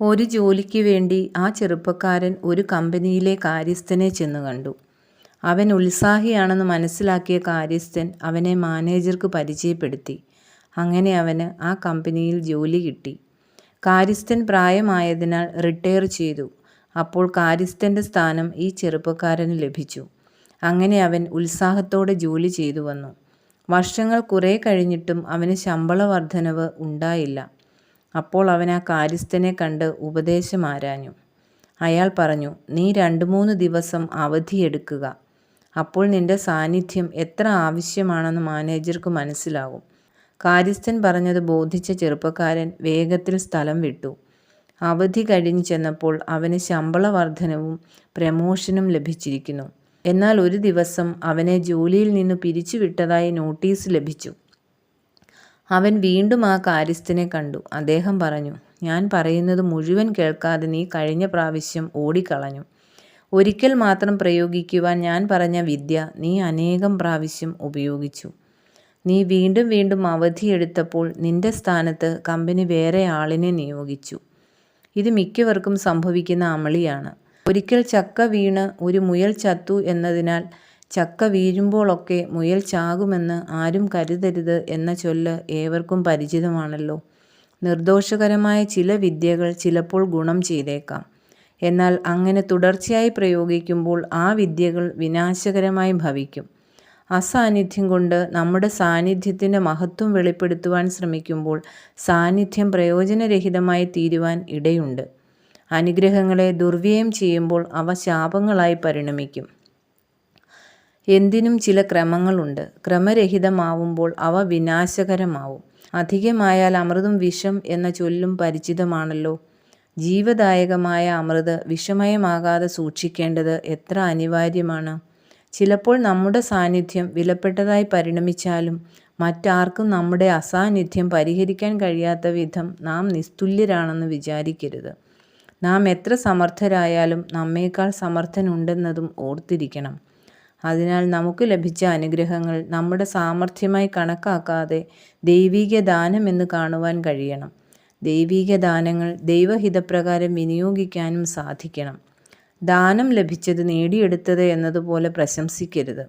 ഒരു ജോലിക്ക് വേണ്ടി ആ ചെറുപ്പക്കാരൻ ഒരു കമ്പനിയിലെ കാര്യസ്ഥനെ ചെന്ന് കണ്ടു. അവൻ ഉത്സാഹിയാണെന്ന് മനസ്സിലാക്കിയ കാര്യസ്ഥൻ അവനെ മാനേജർക്ക് പരിചയപ്പെടുത്തി. അങ്ങനെ അവന് ആ കമ്പനിയിൽ ജോലി കിട്ടി. കാര്യസ്ഥൻ പ്രായമായതിനാൽ റിട്ടയർ ചെയ്തു. അപ്പോൾ കാര്യസ്ഥൻ്റെ സ്ഥാനം ഈ ചെറുപ്പക്കാരന് ലഭിച്ചു. അങ്ങനെ അവൻ ഉത്സാഹത്തോടെ ജോലി ചെയ്തു വന്നു. വർഷങ്ങൾ കുറേ കഴിഞ്ഞിട്ടും അവന് ശമ്പള വർധനവ് ഉണ്ടായില്ല. അപ്പോൾ അവൻ ആ കാര്യസ്ഥനെ കണ്ട് ഉപദേശം ആരാഞ്ഞു. അയാൾ പറഞ്ഞു, നീ 2-3 ദിവസം അവധിയെടുക്കുക. അപ്പോൾ നിന്റെ സാന്നിധ്യം എത്ര ആവശ്യമാണെന്ന് മാനേജർക്ക് മനസ്സിലാകും. കാര്യസ്ഥൻ പറഞ്ഞത് ബോധിച്ച ചെറുപ്പക്കാരൻ വേഗത്തിൽ സ്ഥലം വിട്ടു. അവധി കഴിഞ്ഞ് ചെന്നപ്പോൾ അവന് ശമ്പള വർധനവും പ്രമോഷനും ലഭിച്ചിരിക്കുന്നു. എന്നാൽ ഒരു ദിവസം അവനെ ജോലിയിൽ നിന്ന് പിരിച്ചുവിട്ടതായി നോട്ടീസ് ലഭിച്ചു. അവൻ വീണ്ടും ആ കാര്യസ്ഥനെ കണ്ടു. അദ്ദേഹം പറഞ്ഞു, ഞാൻ പറയുന്നത് മുഴുവൻ കേൾക്കാതെ നീ കഴിഞ്ഞ പ്രാവശ്യം ഓടിക്കളഞ്ഞു. ഒരിക്കൽ മാത്രം പ്രയോഗിക്കുവാൻ ഞാൻ പറഞ്ഞ വിദ്യ നീ അനേകം പ്രാവശ്യം ഉപയോഗിച്ചു. നീ വീണ്ടും വീണ്ടും അവധിയെടുത്തപ്പോൾ നിന്റെ സ്ഥാനത്ത് കമ്പനി വേറെ ആളിനെ നിയോഗിച്ചു. ഇത് മിക്കവർക്കും സംഭവിക്കുന്ന അമളിയാണ്. ഒരിക്കൽ ചക്ക വീണ് ഒരു മുയൽ ചത്തു എന്നതിനാൽ ചക്ക വീഴുമ്പോഴൊക്കെ മുയൽ ചാകുമെന്ന് ആരും കരുതരുത് എന്ന ചൊല്ല് ഏവർക്കും പരിചിതമാണല്ലോ. നിർദോഷകരമായ ചില വിദ്യകൾ ചിലപ്പോൾ ഗുണം ചെയ്തേക്കാം. എന്നാൽ അങ്ങനെ തുടർച്ചയായി പ്രയോഗിക്കുമ്പോൾ ആ വിദ്യകൾ വിനാശകരമായി ഭവിക്കും. അസാന്നിധ്യം കൊണ്ട് നമ്മുടെ സാന്നിധ്യത്തിൻ്റെ മഹത്വം വെളിപ്പെടുത്തുവാൻ ശ്രമിക്കുമ്പോൾ സാന്നിധ്യം പ്രയോജനരഹിതമായി തീരുവാൻ ഇടയുണ്ട്. അനുഗ്രഹങ്ങളെ ദുർവ്യയം ചെയ്യുമ്പോൾ അവ ശാപങ്ങളായി പരിണമിക്കും. എന്തിനും ചില ക്രമങ്ങളുണ്ട്. ക്രമരഹിതമാവുമ്പോൾ അവ വിനാശകരമാവും. അധികമായാൽ അമൃതും വിഷം എന്ന ചൊല്ലും പരിചിതമാണല്ലോ. ജീവദായകമായ അമൃത് വിഷമയമാകാതെ സൂക്ഷിക്കേണ്ടത് എത്ര അനിവാര്യമാണ്. ചിലപ്പോൾ നമ്മുടെ സാന്നിധ്യം വിലപ്പെട്ടതായി പരിണമിച്ചാലും മറ്റാർക്കും നമ്മുടെ അസാന്നിധ്യം പരിഹരിക്കാൻ കഴിയാത്ത വിധം നാം നിസ്തുല്യരാണെന്ന് വിചാരിക്കരുത്. നാം എത്ര സമർത്ഥരായാലും നമ്മേക്കാൾ സമർത്ഥനുണ്ടെന്നതും ഓർത്തിരിക്കണം. അതിനാൽ നമുക്ക് ലഭിച്ച അനുഗ്രഹങ്ങൾ നമ്മുടെ സാമർഥ്യമായി കണക്കാക്കാതെ ദൈവിക ദാനമെന്ന് കാണുവാൻ കഴിയണം. ദൈവിക ദാനങ്ങൾ ദൈവഹിതപ്രകാരം വിനിയോഗിക്കാനും സാധിക്കണം. ദാനം ലഭിച്ചത് നേടിയെടുത്തത് എന്നതുപോലെ പ്രശംസിക്കരുത്.